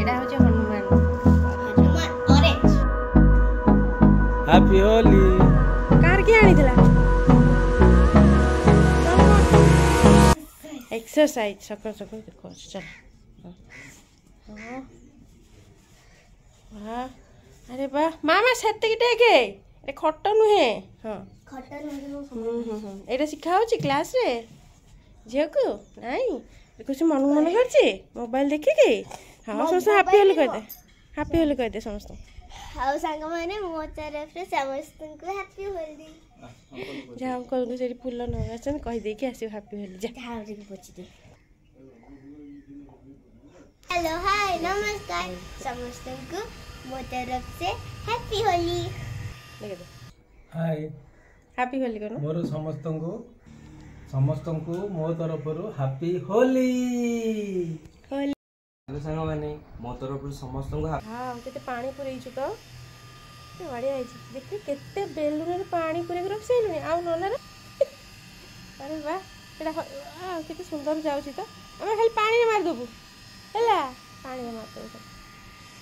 एटा हो Hanuman orange happy Holi car के आनी थला एक्सरसाइज सकर सकर देखो चल हां वाह अरे वाह मामा सेते टेके ए खट नुहे हां खट नुहे एटा सिखा होची क्लास रे झियो को नहीं कुछ मन मन करछे मोबाइल देखे के हां समस्त हैप्पी होली कह दे समस्त हाउ संग माने मो तरफ से समस्त को हैप्पी होली जा अंकल को सेरी फूल न आछन कहि दे के आसी हैप्पी होली जा हाउ रे पोछि दे हेलो हाय नमस्कार समस्त को मो तरफ से हैप्पी होली देख दे हाय हैप्पी होली करो मोर समस्त को मो तरफ हैप्पी होली होली हेलो संग माने मो तरफ समस्त को हां केते पानी पुरै छु तो ते बढ़िया है देखि केते बेलून रे पानी पुरै रख सेलुनी आ नना रे अरे वाह एटा केते सुंदर जाउची तो हम खाली पानी रे मार दबु हैला पानी रे मार दबु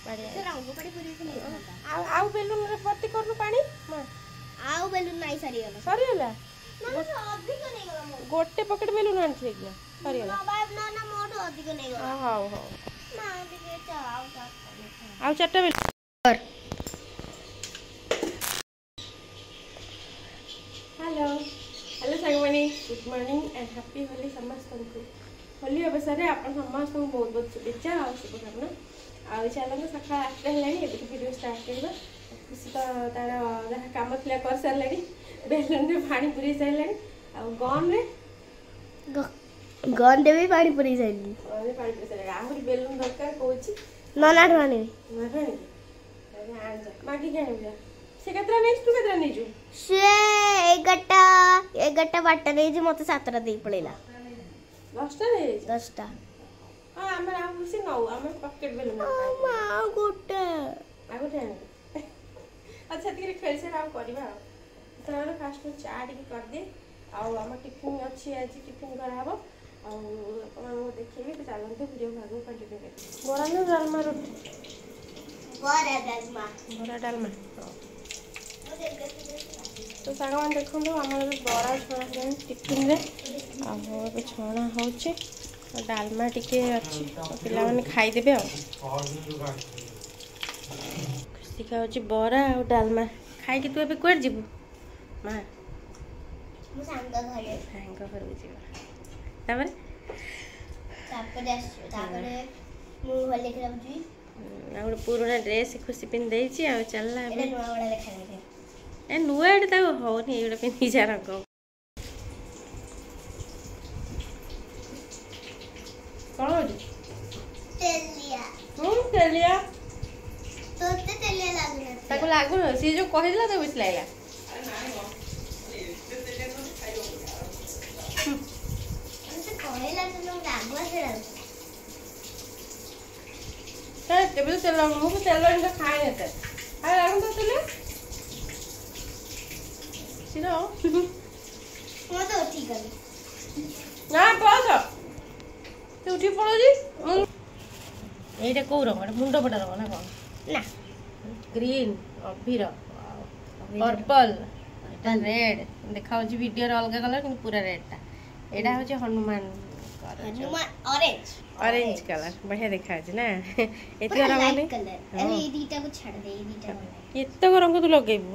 बढ़िया से रंग पड़ी पुरी से नहीं आ बेलून रे भर्ती करनु पानी मां आउ बेलून नहीं सरी गला सरी होला ना अधिक नहीं गला मो गोटे पकेट बेलून आनथले कि सरी होला बाप ना मोट अधिक नहीं गला हां हां ना अधिक चाव आउ चारटा बेल हेलो हेलो संगमनी good morning and happy Holi समस्त को होली अवसर आप समस्त को बहुत बहुत शुभेच्छा और शुभकामना आ चलो सका 8 हेलानी ए वीडियो स्टार्ट करबा खुशी तो तार जहाँ काम थिला कर सारे बेलून रे पानी पुरी सारे आ गन दे भी पानी पुरी जाइली अरे पानी पुरी सारे आहुरी बेलून दरकार कोची नना ठाने अरे आन जा मागी के आनिबा से केतरा नेक्स्ट तू केतरा नेजु से एक गट्टा बाटा नहीं जी मते 7 टा दे पळेला 10 टा ने 10 टा हां हमर आ से नौ हमर पॉकेट बेलून मां गोटे आगो ठाने अच्छा तिरे खेल से राव करबा तो फास्ट चा टिके कर दे आउ हम टिफिन अच्छी आज टिफिन कराबो आ अपन देखिए तो चलते वीडियो भागो कंटिन्यू कर बड़ा न डालमा रोटी बड़ा डालमा तो सागवान देखो तो हमारे बड़ा छणा टिफिन रे आ छणा होचे डालमा टिके अच्छी पिला माने खाई देबे आ खुशी का होची बड़ा और डालमा खाई के तू अबे कोर जीबू मां मु सांग घर जीवा तापर तापर मु होली खेलब जी आ पुराना ड्रेस खुशी पिन देई छी आ चलला एटा नुआ बड़ा देखा दे ए नुआड ता होनी एटा पिन जा रंग कौन हो तेलिया तेलिया तो तेलिया लागले ताको लागु न सी जो कहि दिला तो बिस लागला हमसे कहला तो लोग लागवा से टेबल तेल मु तेल इनका खाए नेते आ लागन तो तेल सिनो मो तो ठीक है ना पास तू उठी पड़ो जी एटा को रंग मुंडो पटा रंग ना कोन ना ग्रीन अभिर पर्पल एटा रेड देखाउ जी वीडियो रे अलग कलर कि पूरा रेड ता एटा हो हनुमान ऑरेंज ऑरेंज कलर बढ़िया देखा छै ना एते रंग ने कलर अरे ये दीटा को छाड़ दे ये दीटा एते रंग तू लगेबू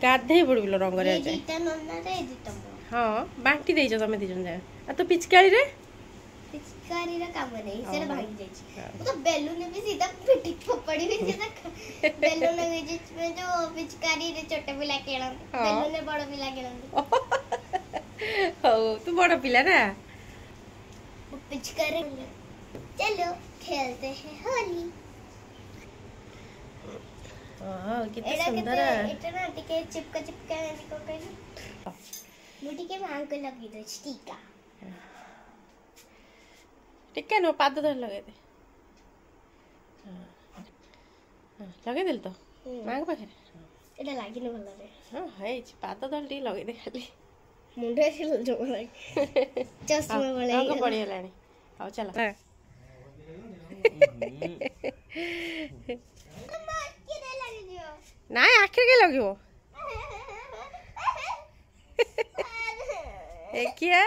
गाधे पड़बिलो रंग रे ये दीटा नन्ना रे दीटा हां बांटी देइछ तमे दिजन जा आ तो पिचकारी रे पिचकारी रा काम नहीं से भाग जाई छी वो तो बेलून में सीधा पिटी पड़ी हुई सीधा बेलून में जिसमें जो पिचकारी रे छोटे पिला खेलन बेलून में बड़ पिला खेलन हो तू बड़ पिला ना पिचकारी चलो खेलते हैं होली हां कितना सुंदर है इतना टिके चिपका निको कहीं मुटी के मांग को लगी दो टीका टिके नो पाद धर लगे दे लगे दिल तो मांग पाखे एटा लागिन भला रे हां है पाद धर टी लगे दे खाली मुंडे से जो लागे चश्मा वाले आगो बढ़िया लानी आओ चलो ନାଇଁ ଆଖିରେ କିଏ ଲଗେଇବ ଦେଖିଆ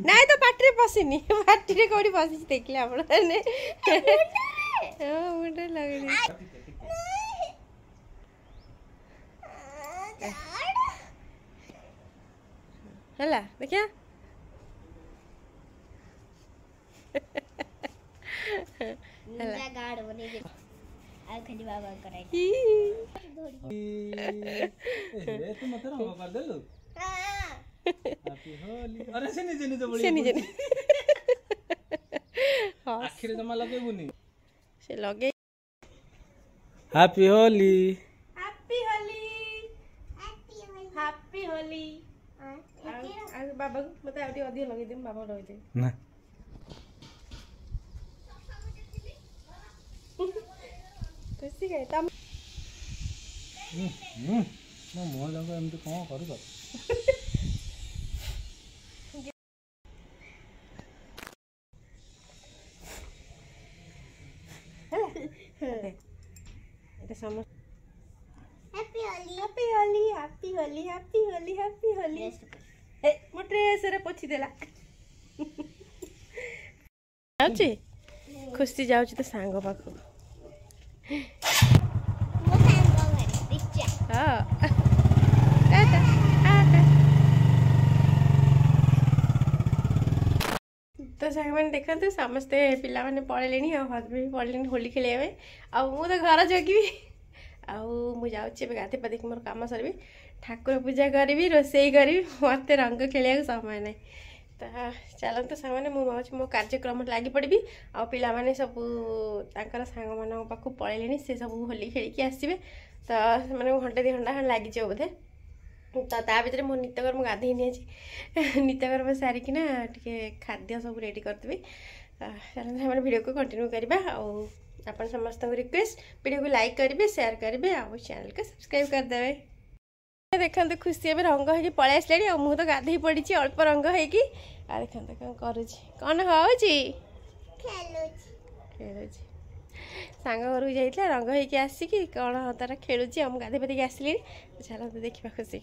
ନାଇଁ ତ ପାଟିରେ ପଶିନି ପାଟିରେ କୋଉଠି ପଶିଛି ଦେଖିଲେ ଆପଣ ମୁଣ୍ଡରେ ଲଗେଇ ହେଲା ଦେଖିଆ ତୁ ମତେ ରଙ୍ଗ କରିଦେଲୁ अरे से निजे निजे आखिर जमा लगेबुनी से लगे happy Holi happy Holi happy Holi बाबा को मते आउटी अधिक लगे दे बाबा रहि दे ना खुशी गए तम मो मो लगे एमती कोन करू कर এটা সমস্ত happy Holi happy Holi happy Holi happy Holi happy Holi এ ମୋ ଡ୍ରେସରେ ପୋଛି ଦେଲା ଯାଉଛି ଖୁସି ଯାଉଛି ତ ସାଙ୍ଗ ପାଖକୁ ହଁ ତ ସାଙ୍ଗମାନେ ଦେଖନ୍ତୁ ସମସ୍ତେ ପିଲାମାନେ ପଳେଇଲେଣି ଆଉ ହଜବେଣ୍ଡ ପଳେଇଲେଣି ହୋଲି ଖେଳିବା ପାଇଁ ଆଉ ମୁଁ ତ ଘର ଜଗିବି ଆଉ ମୁଁ ଯାଉଛି ଏବେ ଗାଧୋଇ ପାଧେଇକି ମୋର କାମ ସରିବି ଠାକୁର ପୂଜା କରିବି ରୋଷେଇ କରିବି ମୋତେ ରଙ୍ଗ ଖେଳିବାକୁ ସମୟ ନାହିଁ ତ ଚାଲନ୍ତୁ ସାଙ୍ଗମାନେ ମୁଁ ଭାବୁଛି ମୋ କାର୍ଯ୍ୟକ୍ରମରେ ଲାଗି ପଡ଼ିବି ଆଉ ପିଲାମାନେ ସବୁ ତାଙ୍କର ସାଙ୍ଗମାନଙ୍କ ପାଖକୁ ପଳେଇଲେଣି ସେ ସବୁ ହୋଲି ଖେଳିକି ଆସିବେ ତ ସେମାନଙ୍କୁ ଘଣ୍ଟେ 2 ଘଣ୍ଟା ଲାଗିଯିବ ବୋଧେ ତ ତା ଭିତରେ ମୋ ନିତ୍ୟକର୍ମ ଗାଧେଇନି ଆଜି ନିତ୍ୟକର୍ମ ସାରିକିନା ଟିକେ ଖାଦ୍ୟ ସବୁ ରେଡ଼ି କରିଦେବି ଚାଲନ୍ତୁ ସେମାନେ ଭିଡ଼ିଓକୁ କଣ୍ଟିନ୍ୟୁ କରିବା ଆଉ ଆପଣ ସମସ୍ତଙ୍କୁ ରିକ୍ୱେଷ୍ଟ ଭିଡ଼ିଓକୁ ଲାଇକ୍ କରିବେ ସେୟାର କରିବେ ଆଉ ଚ୍ୟାନେଲକୁ ସବସ୍କ୍ରାଇବ୍ କରିଦେବେ ଦେଖନ୍ତୁ ଖୁସି ଏବେ ରଙ୍ଗ ହେଇକି ପଳେଇ ଆସିଲାଣି ଆଉ ମୁଁ ତ ଗାଧେଇ ପଡ଼ିଛି ଅଳ୍ପ ରଙ୍ଗ ହେଇକି ଆଉ ଦେଖନ୍ତୁ କ'ଣ କରୁଛି କ'ଣ ହେଉଛି ଖେଳୁଛି ସାଙ୍ଗ ଘରକୁ ଯାଇଥିଲା ରଙ୍ଗ ହେଇକି ଆସିକି କ'ଣ ତାର ଖେଳୁଛି ଆଉ ମୁଁ ଗାଧେଇ ପାଧେଇକି ଆସିଲିଣି ଚାଲନ୍ତୁ ଦେଖିବା ଖୁସି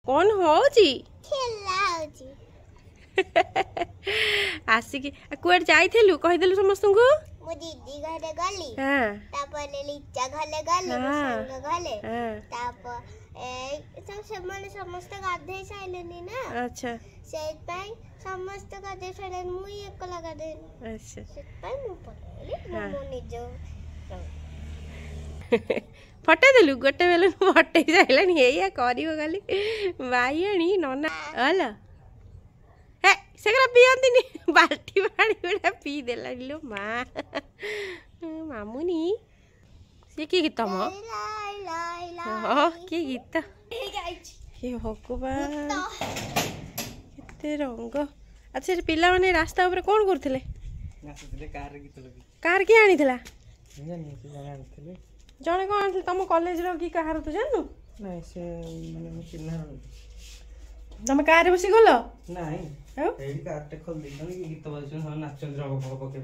କ'ଣ ହେଉଛି ଆସିକି କୁଆଡ଼େ ଯାଇଥିଲୁ କହିଦେଲୁ ସମସ୍ତଙ୍କୁ ମୋ ଦିଦି ଘରେ ଗଲି ତାପରେ ଲିଚା ଘରେ ଗଲି ସାଙ୍ଗ ଘରେ ତାପରେ ସେମାନେ ସମସ୍ତେ ଗାଧେଇ ସାଇଲେନି ନା ଆଚ୍ଛା ସେଇପାଇଁ ସମସ୍ତେ ଗାଧେଇ ସାଇଲେନି ମୁଁ ଏକଲା ଗାଧେଇନି ଆଚ୍ଛା ସେଇପାଇଁ ମୁଁ ପଳେଇଲି ମୋ ନିଜ ଫଟେଇ ଦେଲୁ ଗୋଟେ ବେଲୁନ ଫଟେଇ ସାଇଲାଣି ଏଇଆ କରିବ ଖାଲି ବାଇଆଣି ନନା ହେଲା ହେ ସେଗୁଡ଼ା ପିଅନ୍ତିନି ବାଲ୍ଟି ପାଣି ଗୁଡ଼ା ପିଇ ଦେଲାଣି ଲୋ ମା ମାମୁନି ସେ କି ଗୀତ ମ କି ଗୀତ ହେ ଭଗବାନ କେତେ ରଙ୍ଗ ଆଚ୍ଛା ପିଲାମାନେ ରାସ୍ତା ଉପରେ କ'ଣ କରୁଥିଲେ କାହାର କିଏ ଆଣିଥିଲା ଜଣେ କ'ଣ ଆଣିଥିଲେ ତମ କଲେଜର କି କାହାର ତୁ ଜାଣିନୁ ନାଇଁ ସେ ମାନେ ମୁଁ ଚିହ୍ନା ତମେ କାରରେ ବସି ଗଲ ନାଇଁ ଏଇଠି କାରଟେ ଖୋଲି ଦେଇଛନ୍ତି କି ଗୀତ ବାଜୁଛନ୍ତି ସେମାନେ ନାଚନ୍ତି ରଙ୍ଗ ଫଙ୍ଗ ପକେଇ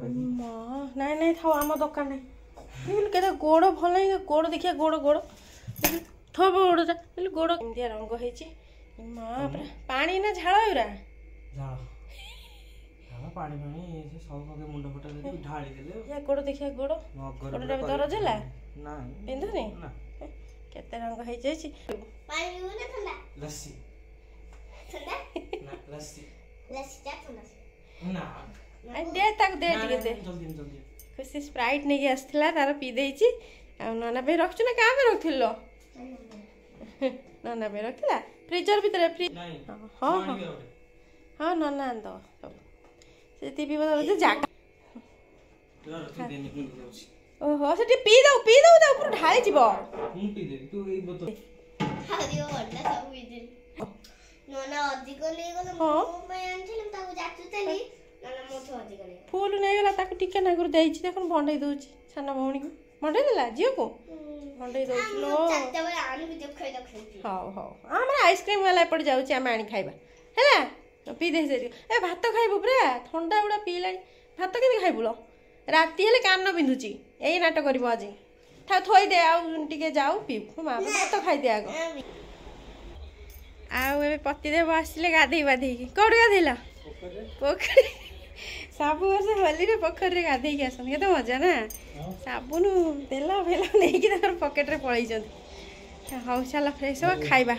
ନାଇଁ ନାଇଁ ଥାଉ ଆମ ଦୋକାନ ନାହିଁ କେତେ ଗୋଡ଼ ଭଲ ନାହିଁ ଗୋଡ଼ ଦେଖିବା ଗୋଡ଼ ଥବ ଗୋଡ଼ଟା ହେଲେ ଗୋଡ଼ ଏମିତିଆ ରଙ୍ଗ ହେଇଛି ମା ପୁରା ପାଣି ନା ଝାଳ ଏଗୁରା ପାଣି ପାଣି ସବୁ ପକେଇ ମୁଣ୍ଡ ଫଟା ଦେଇକି ଢାଳି ଦେଲେ ଗୋଡ଼ ଦେଖିବା ଗୋଡ଼ଟା ବି ଦରଜ ହେଲା ନାଇଁ ପିନ୍ଧୁନି କେତେ ରଙ୍ଗ ହେଇଯାଇଛି ଦେ ତାକୁ ଦେ ଟିକେ ଦେ ଖୁସି ସ୍ପ୍ରାଇଟ୍ ନେଇକି ଆସିଥିଲା ତାର ପିଇ ଦେଇଛି ଆଉ ନନା ପାଇଁ ରଖିଛୁ ନା କାହା ପାଇଁ ରଖିଥିଲ ନନା ପାଇଁ ରଖିଥିଲା ଫ୍ରିଜର ଭିତରେ ହଁ ହଁ ହଁ ନନା ଆଣିଦେବ ସବୁ ସେଠି ପିଇବ ଜାଗା ଓହୋ ସେଠି ପିଇ ଦଉ ତା ଉପରୁ ଢାଳି ଯିବ ଫୁଲ ନେଇଗଲା ତାକୁ ଟିକେ ନାଗରୁ ଦେଇଛି ଦେଖୁନ ଭଣ୍ଡେଇ ଦଉଛି ସାନ ଭଉଣୀକୁ ଭଣ୍ଡେଇ ଦେଲା ଝିଅକୁ ଭଣ୍ଡେଇ ଦଉଛି ଲୋ ହଉ ହଉ ଆମର ଆଇସ୍କ୍ରିମ ବାଲା ଏପଟେ ଯାଉଛି ଆମେ ଆଣି ଖାଇବା ହେଲା ପିଇ ଦେଇ ଏ ଭାତ ଖାଇବୁ ପୁରା ଥଣ୍ଡା ଗୁଡ଼ା ପିଇଲାଣି भात केମିତି ଖାଇବୁଲ ରାତି ହେଲେ କାନ ବିନ୍ଧୁଛି ଏଇ ନାଟ କରିବ ଆଜି ଥା ଥୋଇ ଦେ ଆଉ ଟିକେ ଯାଉ ପିଇବୁ ମା ଭାତ ଖାଇଦେ ଆଗ ଆଉ ଏବେ ପତିଦେବ ଆସିଲେ ଗାଧେଇ ବାଧେଇକି କୋଉଠି ଗାଧେଇଲ ପୋଖରୀ ସବୁ ବର୍ଷ ହୋଲିରେ ପୋଖରୀରେ ଗାଧେଇକି ଆସନ୍ତି କେତେ ମଜା ନା ସାବୁନ ତେଲ ଫେଲ ନେଇକି ତାଙ୍କର ପକେଟରେ ପଳେଇଛନ୍ତି ହଉ ଚାଲ ଫ୍ରେଶ ହବା ଖାଇବା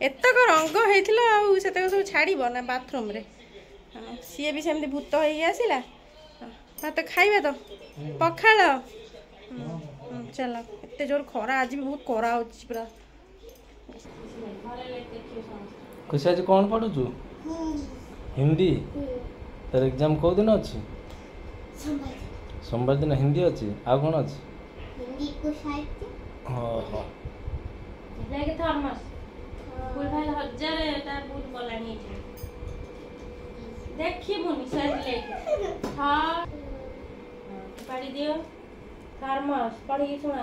ଏତକ ରଙ୍ଗ ହେଇଥିଲା ଆଉ ସେତକ ସବୁ ଛାଡ଼ିବ ନା ବାଥରୁମ୍ରେ ସିଏ ବି ସେମିତି ଭୂତ ହେଇକି ଆସିଲା ଭାତ ଖାଇବା ତ ପଖାଳ ଚାଲ ଏତେ ଜୋର ଖରା ଆଜି ବି ବହୁତ ଖରା ହେଉଛି ପୁରା खुशी आज कौन पढ़ुचु हिंदी तर एग्जाम कौ दिन अच्छी सोमवार दिन हिंदी अच्छी आ कौन अच्छी हिंदी को साहित्य हाँ हाँ ଯାଇକି ଥର୍ମସ୍ ଫୁଲ ଭାଇ ହଜାର ଏଟା ବହୁତ ଗଲାଣି ଏଠି ଦେଖିବୁନି ସାଇଜ ଲେଖ ହଁ ପାଡ଼ି ଦିଅ ଥର୍ମସ୍ ପଢ଼ିକି ଶୁଣା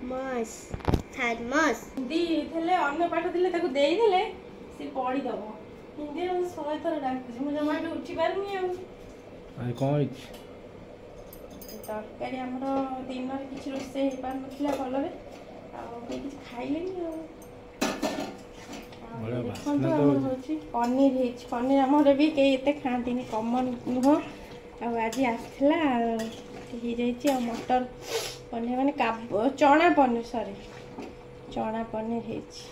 थर्मस थर्मस ହିନ୍ଦୀ ଥିଲେ ଅନ୍ୟ ପାଠ ଥିଲେ ତାକୁ ଦେଇଦେଲେ ସେ ପଢ଼ିଦବ ହିନ୍ଦୀ ମୁଁ 100 ଥର ଡାକୁଛି ମୁଁ ଜମା ଏଠି ଉଠି ପାରୁନି ଆଉ आज कौन इच्छी ତରକାରୀ ଆମର ଦିନରେ କିଛି ରୋଷେଇ ହେଇପାରୁନଥିଲା ଭଲରେ ଆଉ କେହି କିଛି ଖାଇଲେନି ଆଉ ବଢ଼ିଆ ଦେଖନ୍ତୁ ବାସ୍ନା ତ ଆମର ହଉଛି। ହେଉଛି ପନିର ହେଇଛି ପନିର ଆମର ବି କେହି ଏତେ ଖାଆନ୍ତିନି କମନ୍ ନୁହଁ ଆଉ ଆଜି ଆସିଥିଲା ହେଇଯାଇଛି ଆଉ ମଟର ପନିର ମାନେ ଚଣା ପନିର ସରି ଚଣା ପନିର ହେଇଛି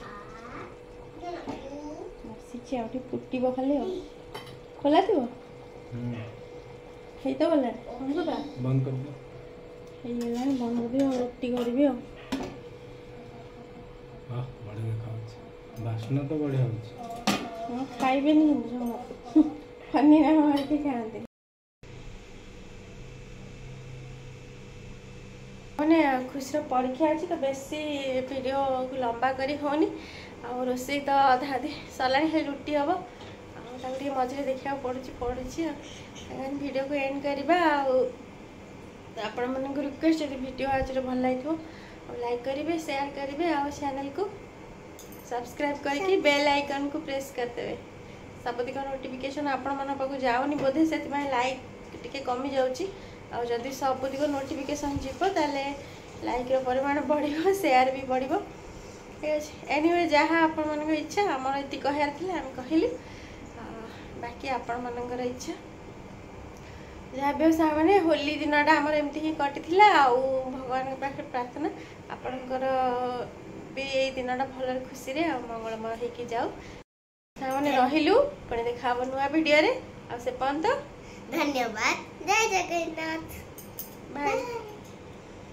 ବସିଛି ଆଉ ଟିକେ ଫୁଟିବ ଖାଲି ଆଉ ଖୋଲା ଥିବ ହେଇ ତ ଗଲାଣି ବନ୍ଦ କରିଦେବା बंद कर दो ହେଇଗଲାଣି ବନ୍ଦ କରିବି ଆଉ ରୁଟି କରିବି ଆଉ वाह बढ़िया खाऊँ बास्ना तो बढ़िया होଉଛି ହଁ ଖାଇବେନି ଜମା ପନିର ଆମର କେହି ଖାଆନ୍ତିନି ମାନେ ଖୁସିର ପରୀକ୍ଷା ଅଛି ତ ବେଶୀ ଭିଡ଼ିଓକୁ ଲମ୍ବା କରି ହେଉନି ଆଉ ରୋଷେଇ ତ ଅଧା ଅଧି ସରିଲାଣି ହେଲେ ରୁଟି ହେବ ଆଉ ତାକୁ ଟିକେ ମଝିରେ ଦେଖିବାକୁ ପଡ଼ୁଛି ଆଉ ଭିଡ଼ିଓକୁ ଏଣ୍ଡ କରିବା ଆଉ ଆପଣମାନଙ୍କୁ ରିକ୍ୱେଷ୍ଟ ଯଦି ଭିଡ଼ିଓ ଆଜିର ଭଲ ଲାଗିଥିବ ଆଉ ଲାଇକ୍ କରିବେ ସେୟାର କରିବେ ଆଉ ଚ୍ୟାନେଲକୁ सब्सक्राइब करके बेल आइकन को प्रेस करदेवे सबुदिक नोटिफिकेशन आपण मन पाखु जाऊनी बोधे से लाइक टिके कमी जाउची आ जदि सबुदिक नोटिफिकेशन जीव ताले लाइक रो परिमाण बढ़िबो शेयर भी बढ़िबो एनीवे जहाँ आपण मन इच्छा हमर एति कहयार थिले हम कहिली बाकी आपण मनकर इच्छा जहाँ भी सा माने होली दिनटा हमर एमती ही कटिथिला आ भगवान के पाखे प्रार्थना आपणकर भी ये दिनटा भल खुशी रे मंगलमय होके जाऊ मैंने रहिलु पुणी देखा नुआ वीडियो रे आ से पर्यंत धन्यवाद जय जगन्नाथ बाय।